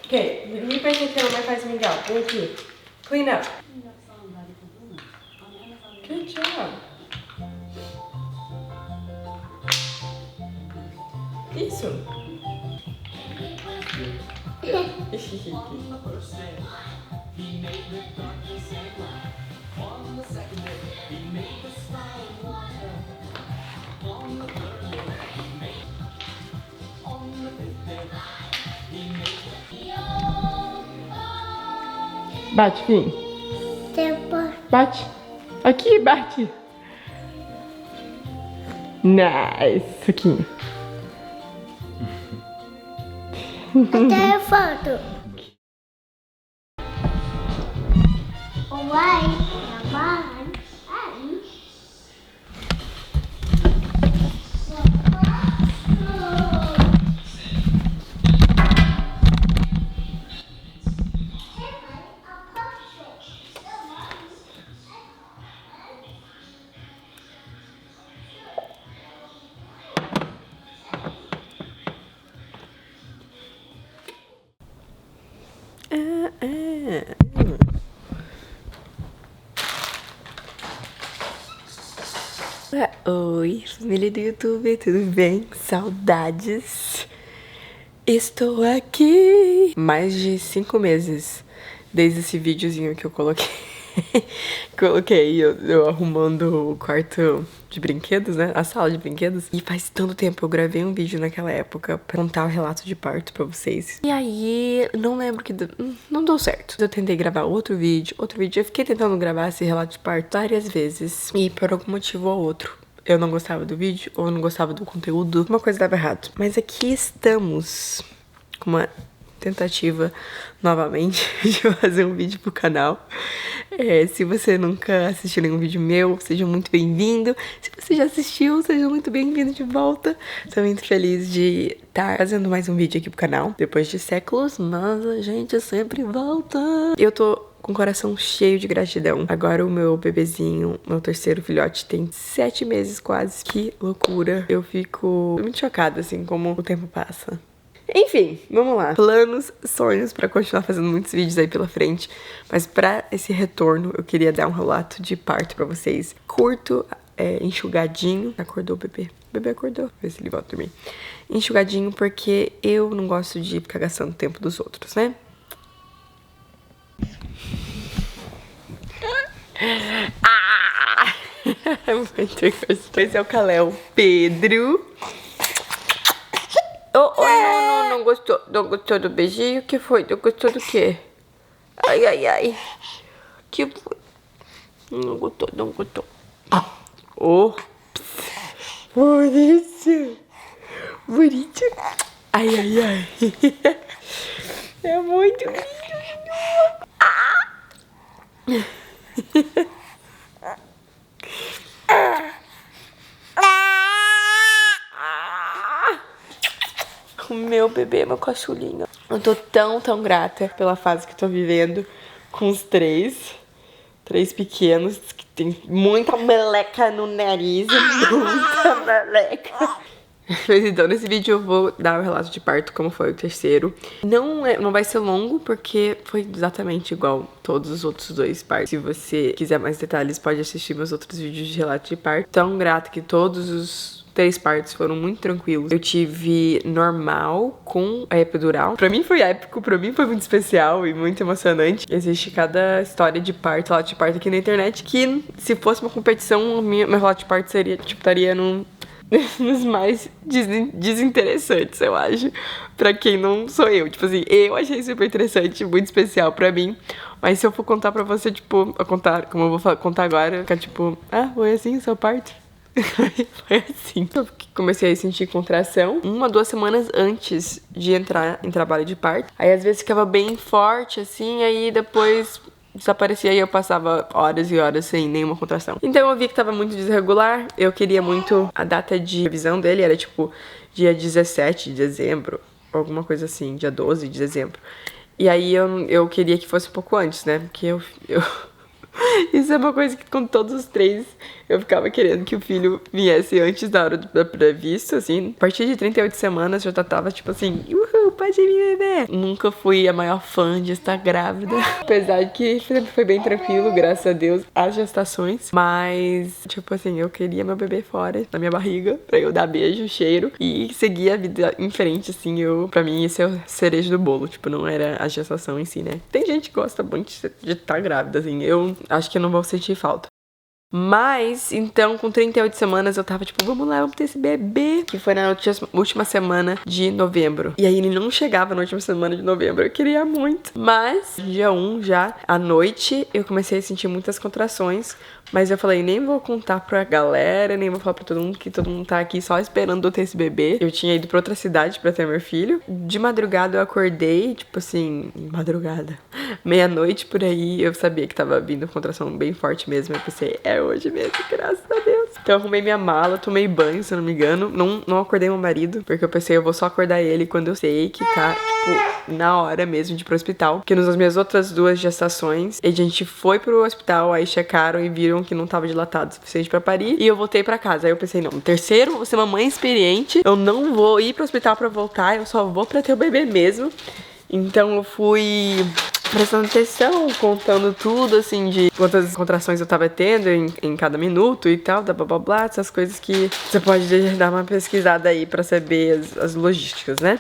Okay, limpa esse aqui, não faz mingau. Vem aqui. Clean up. Good job. Isso. Bate, Fim. Bate. Aqui, bate. Nice. Aqui. Até foto. Vai, vai. Oi, família do YouTube, tudo bem? Saudades! Estou aqui! Mais de 5 meses desde esse videozinho que eu coloquei. Coloquei eu arrumando o quarto de brinquedos, né? A sala de brinquedos. E faz tanto tempo, eu gravei um vídeo naquela época pra contar o relato de parto pra vocês. E aí, não lembro que... não deu certo. Eu tentei gravar outro vídeo. Eu fiquei tentando gravar esse relato de parto várias vezes. E por algum motivo ou outro, eu não gostava do vídeo, ou eu não gostava do conteúdo. Uma coisa dava errado. Mas aqui estamos com uma tentativa novamente de fazer um vídeo pro canal. Se você nunca assistiu nenhum vídeo meu, seja muito bem-vindo. Se você já assistiu, seja muito bem-vindo de volta. Estou muito feliz de estar fazendo mais um vídeo aqui pro canal. Depois de séculos, mas a gente sempre volta. Eu tô com o coração cheio de gratidão. Agora o meu bebezinho, meu terceiro filhote, tem 7 meses quase. Que loucura. Eu fico muito chocada, assim, como o tempo passa. Enfim, vamos lá. Planos, sonhos pra continuar fazendo muitos vídeos aí pela frente. Mas pra esse retorno, eu queria dar um relato de parto pra vocês. Curto, enxugadinho. Acordou o bebê. O bebê acordou. Vê se ele volta a dormir. Enxugadinho porque eu não gosto de ficar gastando tempo dos outros, né? Muito gostoso. Esse é o Kalel. Pedro. Não gostou. Não gostou do beijinho? O que foi? Não gostou do quê? Ai, ai, ai. Que foi? Não gostou, não gostou. Oh. Bonito. Bonito. Ai, ai, ai. É muito lindo. O meu bebê, meu cachulinho. Eu tô tão grata pela fase que eu tô vivendo com os três pequenos, que tem muita meleca no nariz, muita meleca. Então, nesse vídeo eu vou dar o relato de parto, como foi o terceiro. Não vai ser longo, porque foi exatamente igual todos os outros 2 partos. Se você quiser mais detalhes, pode assistir meus outros vídeos de relato de parto. Tão grata que todos os 3 partos foram muito tranquilos. Eu tive normal com a epidural. Pra mim foi épico, pra mim foi muito especial e muito emocionante. Existe cada história de parto, relato de parto aqui na internet, que se fosse uma competição, meu relato de parto seria, tipo, estaria nos mais desinteressantes, eu acho, pra quem não sou eu. Tipo assim, eu achei super interessante, muito especial pra mim. Mas se eu for contar pra você, tipo, como eu vou contar agora, ficar tipo, foi assim o seu parto? Foi assim. Eu comecei a sentir contração 1 a 2 semanas antes de entrar em trabalho de parto. Aí às vezes ficava bem forte, assim, aí depois desaparecia e eu passava horas e horas sem nenhuma contração. Então eu vi que tava muito desregular, eu queria muito a data de revisão dele, era tipo dia 17 de dezembro, alguma coisa assim, dia 12 de dezembro. E aí eu queria que fosse um pouco antes, né, porque eu isso é uma coisa que com todos os 3 eu ficava querendo que o filho viesse antes da hora do previsto, assim. A partir de 38 semanas eu já tava tipo assim, uhul. pode vir, bebê. Nunca fui a maior fã de estar grávida. Apesar que sempre foi bem tranquilo, graças a Deus, as gestações. Mas, tipo assim, eu queria meu bebê fora da minha barriga pra eu dar beijo, cheiro e seguir a vida em frente, assim. Pra mim, esse é o cerejo do bolo. Tipo, não era a gestação em si, né? Tem gente que gosta muito de estar grávida, assim. Eu acho que eu não vou sentir falta. Mas, então, com 38 semanas, eu tava tipo, vamos lá, vamos ter esse bebê. Que foi na última semana de novembro. E aí ele não chegava na última semana de novembro. Eu queria muito. Mas, dia 1 já, à noite, eu comecei a sentir muitas contrações. Mas eu falei, nem vou contar pra galera, nem vou falar pra todo mundo, que todo mundo tá aqui só esperando eu ter esse bebê. Eu tinha ido pra outra cidade pra ter meu filho. De madrugada eu acordei, tipo assim, madrugada, meia-noite por aí, eu sabia que tava vindo contração bem forte mesmo. Eu pensei, é hoje mesmo, graças a Deus. Então eu arrumei minha mala, tomei banho, se eu não me engano. Não acordei meu marido, porque eu pensei, eu vou só acordar ele quando eu sei que tá, tipo, na hora mesmo de ir pro hospital. Porque nas minhas outras 2 gestações, a gente foi pro hospital, aí checaram e viram que não tava dilatado o suficiente pra parir. E eu voltei pra casa. Aí eu pensei, não, no terceiro, vou ser mamãe experiente. Eu não vou ir pro hospital pra voltar, eu só vou pra ter o bebê mesmo. Então eu fui prestando atenção, contando tudo, assim, de quantas contrações eu tava tendo em cada minuto e tal, blá blá blá, essas coisas que você pode dar uma pesquisada aí pra saber as logísticas, né?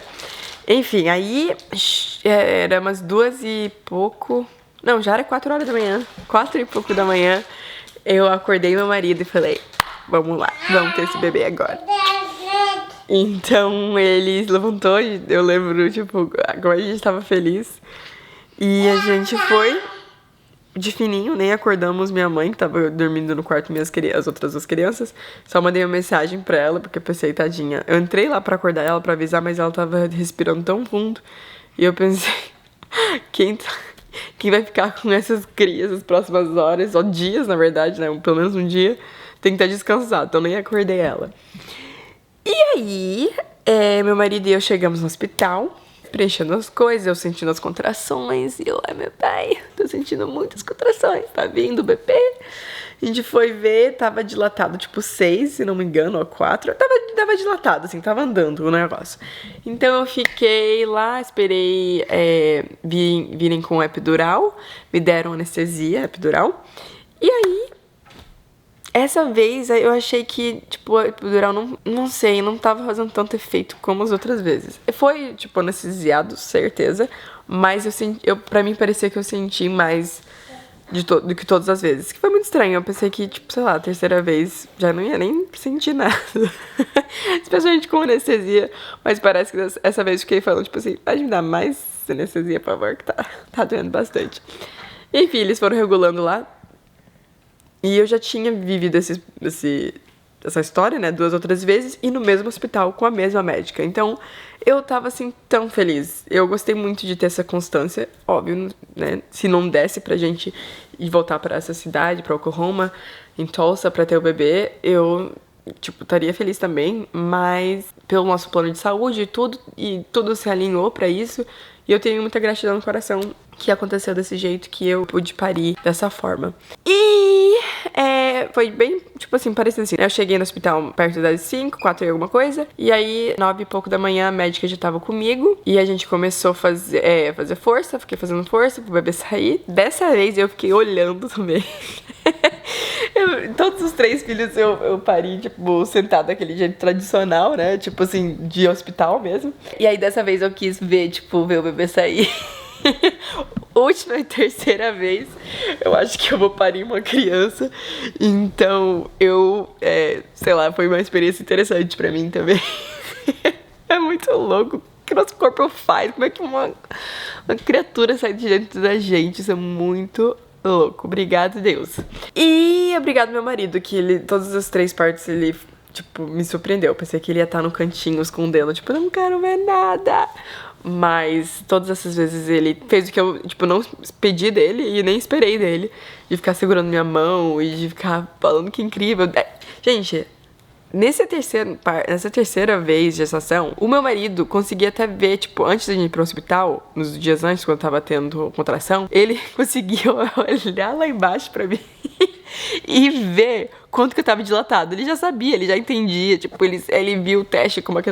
Enfim, aí era umas 2 e pouco. Não, já era 4 horas da manhã. 4 e pouco da manhã. Eu acordei meu marido e falei, vamos lá, vamos ter esse bebê agora. Então ele levantou e eu lembro, tipo, como a gente tava feliz. E a gente foi de fininho, nem acordamos minha mãe, que tava dormindo no quarto com as outras 2 crianças. Só mandei uma mensagem pra ela, porque eu pensei, tadinha. Eu entrei lá pra acordar ela, pra avisar, mas ela tava respirando tão fundo. E eu pensei, quem vai ficar com essas crias as próximas horas, ou dias, na verdade, né? Pelo menos um dia, tem que estar descansado. Então nem acordei ela. E aí, meu marido e eu chegamos no hospital, preenchendo as coisas, eu sentindo as contrações. E eu, ai meu pai, tô sentindo muitas contrações, tá vindo o bebê. A gente foi ver, tava dilatado tipo 6, se não me engano, ou 4. Tava dilatado, assim, tava andando o negócio. Então eu fiquei lá, esperei virem com epidural, me deram anestesia epidural. E aí, essa vez eu achei que, tipo, o epidural não sei, não tava fazendo tanto efeito como as outras vezes. Foi, tipo, anestesiado, certeza, mas pra mim parecia que eu senti mais do que todas as vezes. Que foi muito estranho, eu pensei que, tipo, sei lá, a terceira vez já não ia nem sentir nada. Especialmente com anestesia, mas parece que essa vez fiquei falando, tipo assim, pode me dar mais anestesia, por favor, que tá doendo bastante. Enfim, eles foram regulando lá. E eu já tinha vivido essa história, né, 2 outras vezes, e no mesmo hospital com a mesma médica. Então, eu tava, assim, tão feliz. Eu gostei muito de ter essa constância, óbvio, né, se não desse pra gente ir voltar pra essa cidade, pra Oklahoma, em Tulsa, pra ter o bebê, eu, tipo, estaria feliz também, mas pelo nosso plano de saúde e tudo se alinhou pra isso, e eu tenho muita gratidão no coração que aconteceu desse jeito, que eu pude parir dessa forma. E foi bem, tipo assim, parecido assim. Eu cheguei no hospital perto das 5, 4 e alguma coisa. E aí, 9 e pouco da manhã, a médica já tava comigo. E a gente começou a fazer força. Fiquei fazendo força pro bebê sair. Dessa vez, eu fiquei olhando também. Todos os 3 filhos eu pari, tipo, sentada daquele jeito tradicional, né? Tipo assim, de hospital mesmo. E aí, dessa vez, eu quis ver o bebê sair. Última e terceira vez, eu acho que eu vou parir uma criança. Então, sei lá, foi uma experiência interessante pra mim também. É muito louco o que nosso corpo faz. Como é que uma criatura sai de dentro da gente? Isso é muito louco. Obrigado, Deus. E obrigado, meu marido, que todas as 3 partes, ele, tipo, me surpreendeu. Eu pensei que ele ia estar no cantinho escondendo, tipo, não quero ver nada. Mas todas essas vezes ele fez o que eu, tipo, não pedi dele e nem esperei dele. De ficar segurando minha mão e de ficar falando que incrível. Gente, nessa terceira vez de gestação, o meu marido conseguia até ver, tipo, antes de ir pro hospital, nos dias antes, quando eu tava tendo contração, ele conseguia olhar lá embaixo pra mim e ver quanto que eu tava dilatado. Ele já sabia, ele já entendia, tipo, ele viu o teste, como é que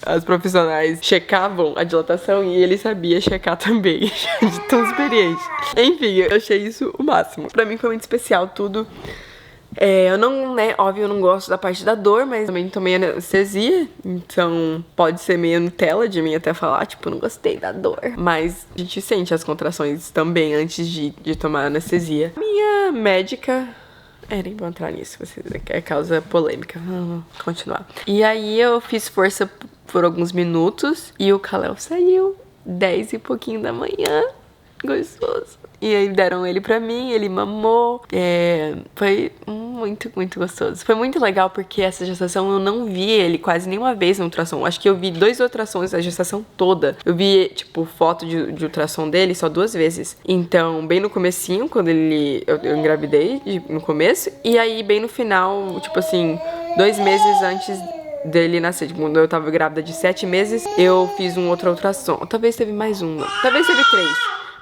as profissionais checavam a dilatação e ele sabia checar também, de tão experiente. Enfim, eu achei isso o máximo. Pra mim foi muito especial tudo. Eu não, né, óbvio, eu não gosto da parte da dor, mas também tomei anestesia, então pode ser meio Nutella de mim até falar, tipo, não gostei da dor. Mas a gente sente as contrações também antes de tomar anestesia. Minha médica... nem vou entrar nisso, é causa polêmica. Vamos continuar. E aí eu fiz força por alguns minutos e o Kalel saiu 10 e pouquinho da manhã. Gostoso. E aí deram ele pra mim, ele mamou. Foi muito, muito gostoso. Foi muito legal porque essa gestação eu não vi ele quase nenhuma vez no ultrassom. Acho que eu vi 2 ultrassons a gestação toda. Eu vi, tipo, foto de ultrassom dele só 2 vezes. Então, bem no comecinho, quando eu engravidei, no começo. E aí, bem no final, tipo assim, 2 meses antes dele nascer. Tipo, quando eu tava grávida de 7 meses, eu fiz um outro ultrassom. Talvez teve mais um. Talvez teve 3.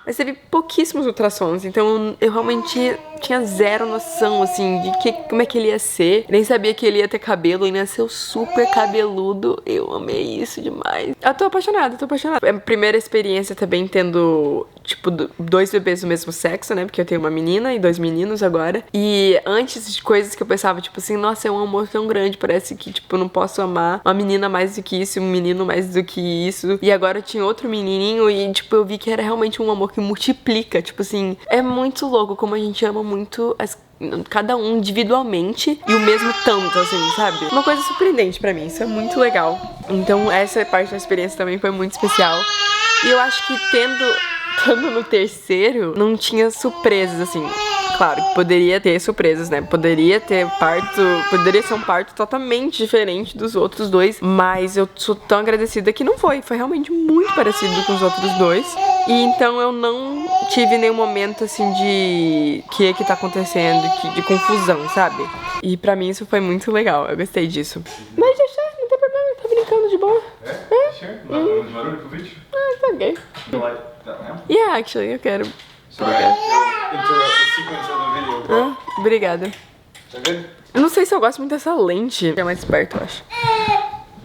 Mas teve pouquíssimos ultrassons, então eu realmente tinha zero noção, assim, de como é que ele ia ser. Nem sabia que ele ia ter cabelo, ele nasceu super cabeludo. Eu amei isso demais. Eu tô apaixonada, É a primeira experiência também tendo, tipo, 2 bebês do mesmo sexo, né? Porque eu tenho uma menina e 2 meninos agora. E antes de coisas que eu pensava, tipo assim, nossa, é um amor tão grande, parece que, tipo, eu não posso amar uma menina mais do que isso, um menino mais do que isso. E agora eu tinha outro menininho e, tipo, eu vi que era realmente um amor que multiplica, tipo assim, é muito louco como a gente ama muito cada um individualmente e o mesmo tanto, assim, sabe? Uma coisa surpreendente pra mim, isso é muito legal. Então essa parte da experiência também foi muito especial. E eu acho que estando no terceiro, não tinha surpresas, assim. Claro, poderia ter surpresas, né? Poderia ser um parto totalmente diferente dos outros 2, mas eu sou tão agradecida que não foi. Foi realmente muito parecido com os outros 2. E então eu não tive nenhum momento, assim, de o que tá acontecendo, de confusão, sabe? E pra mim isso foi muito legal, eu gostei disso. Mas deixa, não tem problema, tá brincando de boa. Sure. Não de barulho pro vídeo? Tá ok. You like that now? Yeah, actually, eu quero. So I interrupt the sequence of the video, but... Obrigada. Is that good? Eu não sei se eu gosto muito dessa lente. É mais perto, eu acho.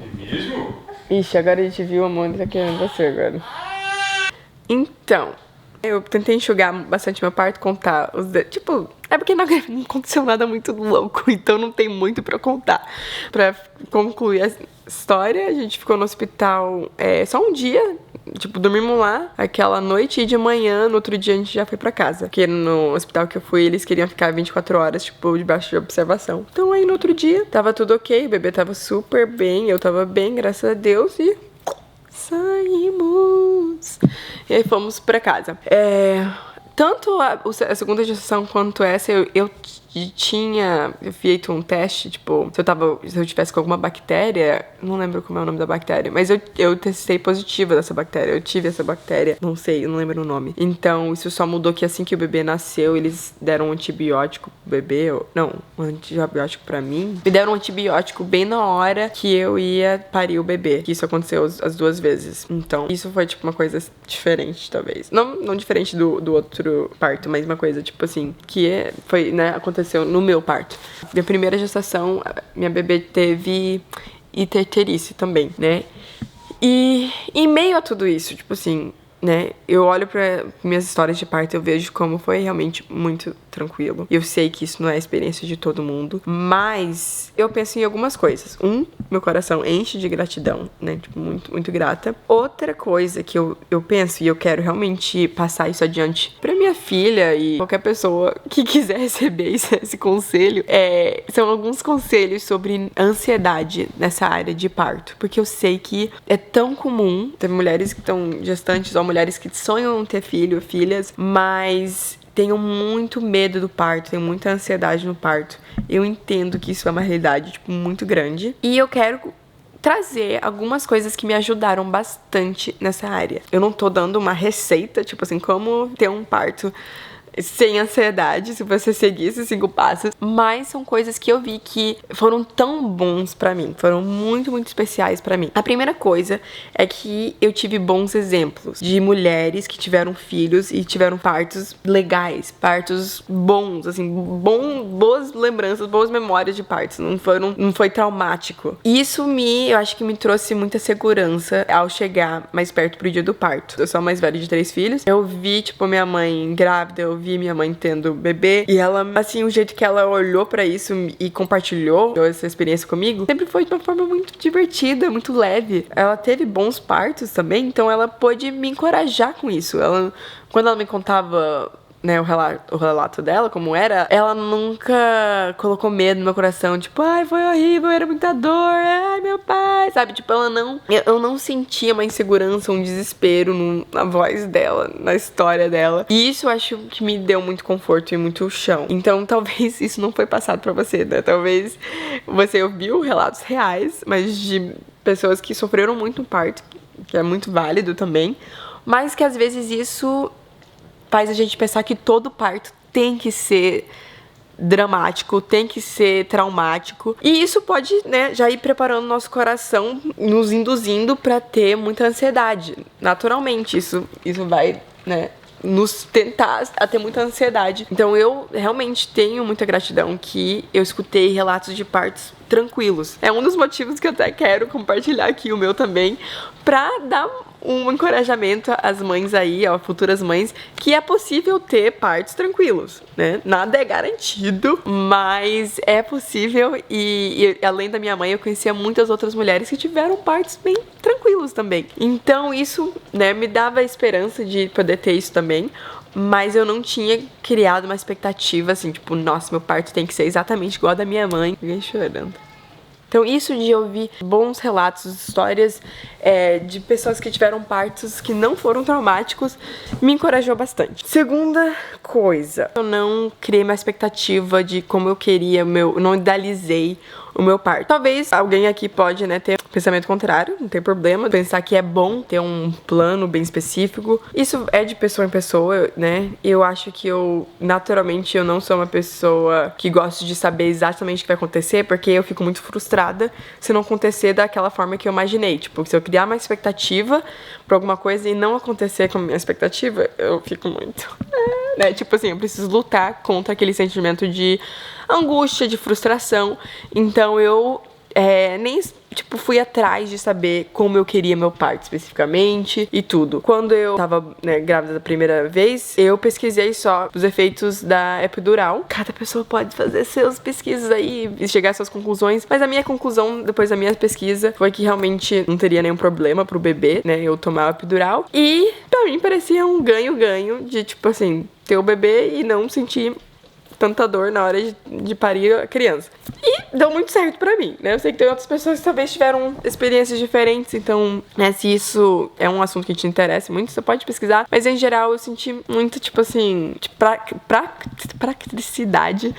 É mesmo? Ixi, agora a gente viu a Mônica querendo você agora. Então, eu tentei enxugar bastante meu parto, contar os... Tipo, é porque não aconteceu nada muito louco, então não tem muito pra contar. Pra concluir a história, a gente ficou no hospital só um dia. Tipo, dormimos lá aquela noite e de manhã, no outro dia, a gente já foi pra casa. Porque no hospital que eu fui, eles queriam ficar 24 horas, tipo, debaixo de observação. Então aí no outro dia, tava tudo ok, o bebê tava super bem, eu tava bem, graças a Deus, e saímos. E aí fomos pra casa. Tanto a segunda gestação quanto essa, eu tinha feito um teste, tipo, se eu tivesse com alguma bactéria, não lembro como é o nome da bactéria, mas eu testei positiva dessa bactéria, eu tive essa bactéria, não sei, eu não lembro o nome. Então, isso só mudou que assim que o bebê nasceu, eles deram um antibiótico pro bebê, um antibiótico pra mim, me deram um antibiótico bem na hora que eu ia parir o bebê, que isso aconteceu as 2 vezes. Então, isso foi, tipo, uma coisa diferente, talvez. Não diferente do outro parto, mas uma coisa, tipo assim, que foi, né, aconteceu no meu parto. Minha primeira gestação, minha bebê teve hiperterice também, né? E em meio a tudo isso, tipo assim, né? Eu olho pra minhas histórias de parto e eu vejo como foi realmente muito tranquilo. Eu sei que isso não é a experiência de todo mundo, mas eu penso em algumas coisas. Meu coração enche de gratidão, né? Tipo, muito, muito grata. Outra coisa que eu penso e eu quero realmente passar isso adiante pra minha filha e qualquer pessoa que quiser receber esse conselho, são alguns conselhos sobre ansiedade nessa área de parto. Porque eu sei que é tão comum ter mulheres que estão gestantes ou mulheres que sonham ter filhas, mas tenham muito medo do parto, tenham muita ansiedade no parto. Eu entendo que isso é uma realidade, tipo, muito grande. E eu quero trazer algumas coisas que me ajudaram bastante nessa área. Eu não tô dando uma receita, tipo assim, como ter um parto sem ansiedade, se você seguir esses 5 passos. Mas são coisas que eu vi que foram tão bons pra mim, foram muito, muito especiais pra mim. A primeira coisa é que eu tive bons exemplos de mulheres que tiveram filhos e tiveram partos legais, partos bons, assim, boas lembranças, boas memórias de partos, não foi traumático. Isso eu acho que me trouxe muita segurança ao chegar mais perto pro dia do parto. Eu sou a mais velha de 3 filhos, eu vi, tipo, minha mãe grávida, eu vi minha mãe tendo bebê, e ela, assim, o jeito que ela olhou pra isso e compartilhou essa experiência comigo, sempre foi de uma forma muito divertida, muito leve. Ela teve bons partos também, então ela pôde me encorajar com isso. Quando ela me contava, né, o relato dela, como era, ela nunca colocou medo no meu coração, tipo, ai, foi horrível, era muita dor, ai, meu pai, sabe? Tipo, eu não sentia uma insegurança, um desespero na voz dela, na história dela. E isso eu acho que me deu muito conforto e muito chão. Então, talvez isso não foi passado pra você, né? Talvez você ouviu relatos reais, mas de pessoas que sofreram muito no parto, que é muito válido também, mas que às vezes isso faz a gente pensar que todo parto tem que ser dramático, tem que ser traumático. E isso pode, né, já ir preparando nosso coração, nos induzindo pra ter muita ansiedade. Naturalmente, isso vai, né, nos tentar a ter muita ansiedade. Então eu realmente tenho muita gratidão que eu escutei relatos de partos tranquilos. É um dos motivos que eu até quero compartilhar aqui o meu também, pra dar um encorajamento às mães aí, ó, futuras mães, que é possível ter partos tranquilos, né? Nada é garantido, mas é possível e além da minha mãe, eu conhecia muitas outras mulheres que tiveram partos bem tranquilos também. Então isso, né, me dava a esperança de poder ter isso também, mas eu não tinha criado uma expectativa assim, tipo, nossa, meu parto tem que ser exatamente igual a da minha mãe. Fiquei chorando. Então isso de ouvir bons relatos, histórias de pessoas que tiveram partos que não foram traumáticos, me encorajou bastante. Segunda coisa, eu não criei uma expectativa de como eu queria, eu não idealizei o meu parto. Talvez alguém aqui pode, né, ter pensamento contrário, não tem problema, pensar que é bom ter um plano bem específico. Isso é de pessoa em pessoa, né? Eu acho que naturalmente, eu não sou uma pessoa que gosta de saber exatamente o que vai acontecer, porque eu fico muito frustrada se não acontecer daquela forma que eu imaginei. Tipo, se eu criar uma expectativa pra alguma coisa e não acontecer com a minha expectativa, eu fico muito... né? Tipo assim, eu preciso lutar contra aquele sentimento de angústia, de frustração. Então eu nem, tipo, fui atrás de saber como eu queria meu parto especificamente e tudo. Quando eu tava, né, grávida da primeira vez, eu pesquisei só os efeitos da epidural. Cada pessoa pode fazer seus pesquisas aí e chegar às suas conclusões, mas a minha conclusão, depois da minha pesquisa, foi que realmente não teria nenhum problema pro bebê, né, eu tomar a epidural. E pra mim parecia um ganho-ganho de, tipo assim, ter o bebê e não sentir tanta dor na hora de parir a criança. E deu muito certo pra mim, né? Eu sei que tem outras pessoas que talvez tiveram experiências diferentes, então, né, se isso é um assunto que te interessa muito, você pode pesquisar. Mas, em geral, eu senti muito, tipo assim, de praticidade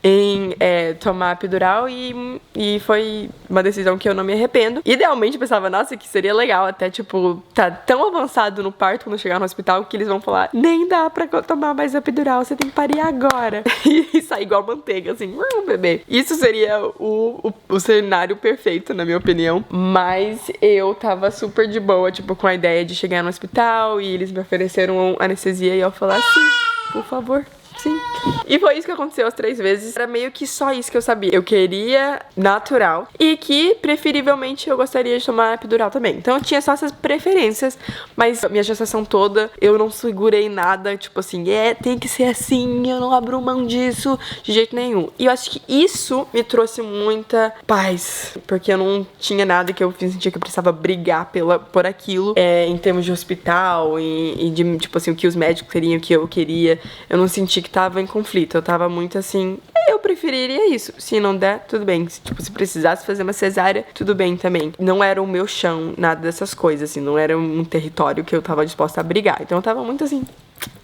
em tomar epidural e foi uma decisão que eu não me arrependo. Idealmente, eu pensava, nossa, que seria legal até, tipo, tá tão avançado no parto quando chegar no hospital que eles vão falar, nem dá pra tomar mais epidural, você tem que parir agora. E sair igual manteiga, assim, bebê. Isso seria o cenário perfeito, na minha opinião. Mas eu tava super de boa, tipo, com a ideia de chegar no hospital e eles me ofereceram anestesia e eu falar, sim, por favor. Sim. E foi isso que aconteceu as 3 vezes. Era meio que só isso que eu sabia. Eu queria natural e que, preferivelmente, eu gostaria de tomar epidural também. Então eu tinha só essas preferências, mas a minha gestação toda, eu não segurei nada, tipo assim, tem que ser assim, eu não abro mão disso de jeito nenhum. E eu acho que isso me trouxe muita paz, porque eu não tinha nada que eu sentia que eu precisava brigar por aquilo, em termos de hospital e de, tipo assim, o que os médicos queriam, o que eu queria. Eu não senti que tava em conflito, eu tava muito assim, eu preferiria isso, se não der, tudo bem, tipo, se precisasse fazer uma cesárea, tudo bem também. Não era o meu chão, nada dessas coisas, assim, não era um território que eu tava disposta a brigar, então eu tava muito assim,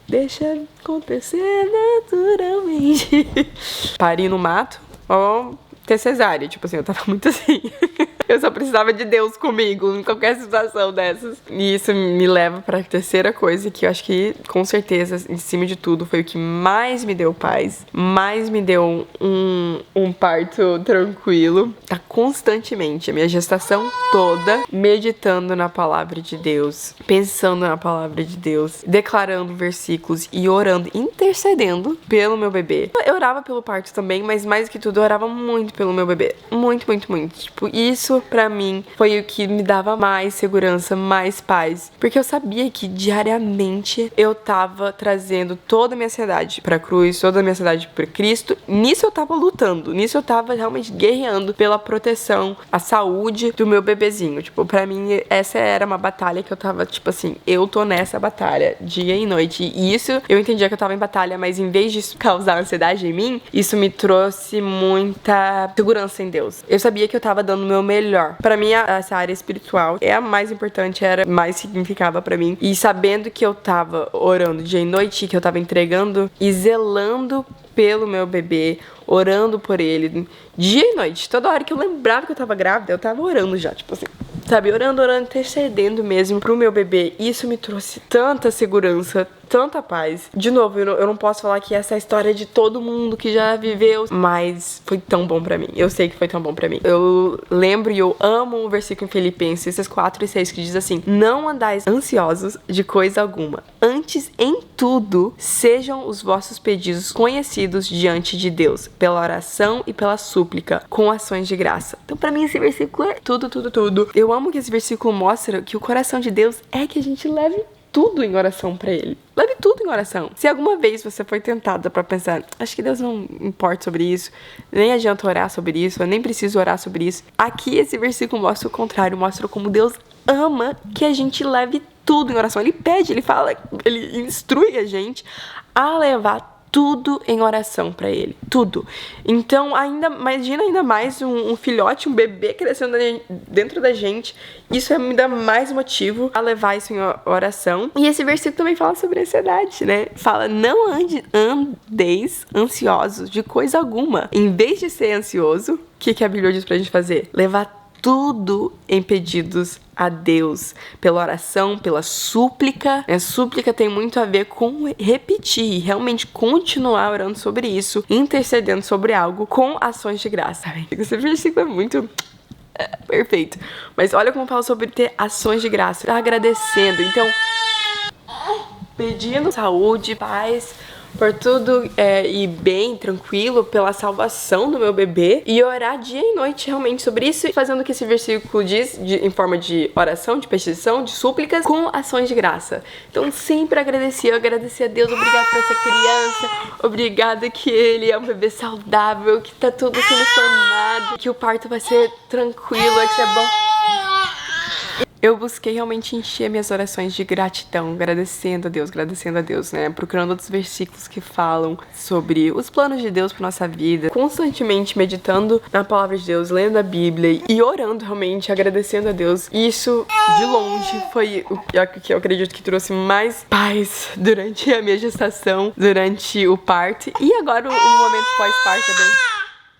deixa acontecer naturalmente. Parir no mato, ou ter cesárea, tipo assim, eu tava muito assim. Eu só precisava de Deus comigo em qualquer situação dessas. E isso me leva pra terceira coisa, que eu acho que, com certeza, em cima de tudo, foi o que mais me deu paz, mais me deu um parto tranquilo. Tá constantemente, a minha gestação toda, meditando na palavra de Deus, pensando na palavra de Deus, declarando versículos e orando, intercedendo pelo meu bebê. Eu orava pelo parto também, mas mais que tudo, eu orava muito pelo meu bebê. Muito, muito, muito. Tipo, isso pra mim foi o que me dava mais segurança, mais paz. Porque eu sabia que diariamente eu tava trazendo toda a minha ansiedade pra cruz, toda a minha ansiedade pra Cristo. Nisso eu tava lutando, nisso eu tava realmente guerreando pela proteção, a saúde do meu bebezinho. Tipo, pra mim, essa era uma batalha que eu tava, tipo assim, eu tô nessa batalha dia e noite. E isso, eu entendia que eu tava em batalha, mas em vez de causar ansiedade em mim, isso me trouxe muita segurança em Deus. Eu sabia que eu tava dando o meu melhor. Pra mim, essa área espiritual é a mais importante, era mais significava pra mim. E sabendo que eu tava orando dia e noite, que eu tava entregando e zelando pelo meu bebê, orando por ele, dia e noite. Toda hora que eu lembrava que eu tava grávida, eu tava orando já, tipo assim, sabe? Orando, intercedendo mesmo pro meu bebê. Isso me trouxe tanta segurança, tanta paz. De novo, eu não posso falar que essa é a história de todo mundo que já viveu, mas foi tão bom pra mim. Eu sei que foi tão bom pra mim. Eu lembro e eu amo o versículo em Filipenses 4:6 que diz assim: não andais ansiosos de coisa alguma. Antes, em tudo, sejam os vossos pedidos conhecidos diante de Deus, pela oração e pela súplica, com ações de graça. Então, pra mim, esse versículo é tudo, tudo, tudo. Eu amo que esse versículo mostra que o coração de Deus é que a gente leve tudo em oração pra Ele. Leve tudo em oração. Se alguma vez você foi tentada pra pensar, acho que Deus não importa sobre isso, nem adianta orar sobre isso, eu nem preciso orar sobre isso. Aqui esse versículo mostra o contrário, mostra como Deus ama que a gente leve tudo em oração. Ele pede, ele fala, ele instrui a gente a levar tudo em oração pra Ele, tudo. Então, imagina ainda mais um filhote, um bebê crescendo dentro da gente. Isso me dá mais motivo a levar isso em oração. E esse versículo também fala sobre ansiedade, né? Fala, não andeis ansiosos de coisa alguma. Em vez de ser ansioso, o que a Bíblia diz pra gente fazer? Levar tudo em pedidos a Deus, pela oração, pela súplica. A súplica tem muito a ver com repetir, realmente continuar orando sobre isso, intercedendo sobre algo com ações de graça. Esse versículo é muito perfeito. Mas olha como fala sobre ter ações de graça, tá agradecendo. Então, pedindo saúde, paz, por tudo ir bem, tranquilo, pela salvação do meu bebê, e orar dia e noite realmente sobre isso, e fazendo o que esse versículo diz, em forma de oração, de petição, de súplicas, com ações de graça. Então sempre agradecer a Deus, obrigado por essa criança, obrigada que ele é um bebê saudável, que tá tudo sendo formado, que o parto vai ser tranquilo, vai ser bom. Eu busquei realmente encher minhas orações de gratidão, agradecendo a Deus, né? Procurando outros versículos que falam sobre os planos de Deus para nossa vida, constantemente meditando na palavra de Deus, lendo a Bíblia e orando realmente, agradecendo a Deus. E isso, de longe, foi o que eu acredito que trouxe mais paz durante a minha gestação, durante o parto e agora o momento pós-parto também.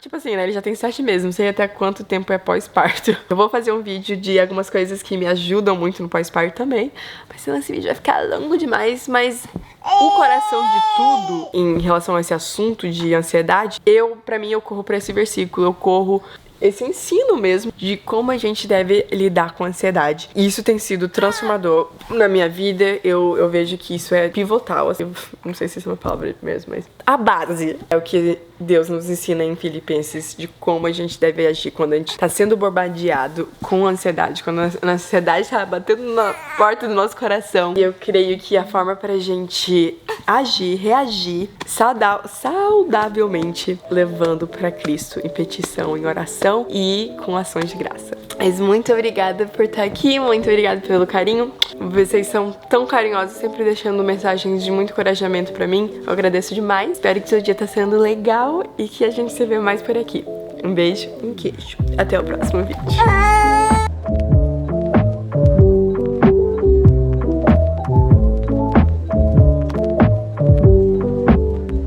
Tipo assim, né, ele já tem 7 meses, não sei até quanto tempo é pós-parto. Eu vou fazer um vídeo de algumas coisas que me ajudam muito no pós-parto também, mas senão esse vídeo vai ficar longo demais, mas o coração de tudo em relação a esse assunto de ansiedade, pra mim, eu corro pra esse versículo, eu corro esse ensino mesmo de como a gente deve lidar com a ansiedade. E isso tem sido transformador na minha vida. Eu vejo que isso é pivotal, assim, eu não sei se essa é uma palavra mesmo, mas a base é o que Deus nos ensina em Filipenses de como a gente deve agir quando a gente tá sendo bombardeado com ansiedade, quando a ansiedade tá batendo na porta do nosso coração. E eu creio que a forma pra gente agir, reagir saudavelmente, levando pra Cristo em petição, em oração e com ações de graça. Mas muito obrigada por estar aqui, muito obrigada pelo carinho. Vocês são tão carinhosos, sempre deixando mensagens de muito encorajamento pra mim. Eu agradeço demais. Espero que seu dia tá sendo legal e que a gente se vê mais por aqui. Um beijo, um queijo. Até o próximo vídeo.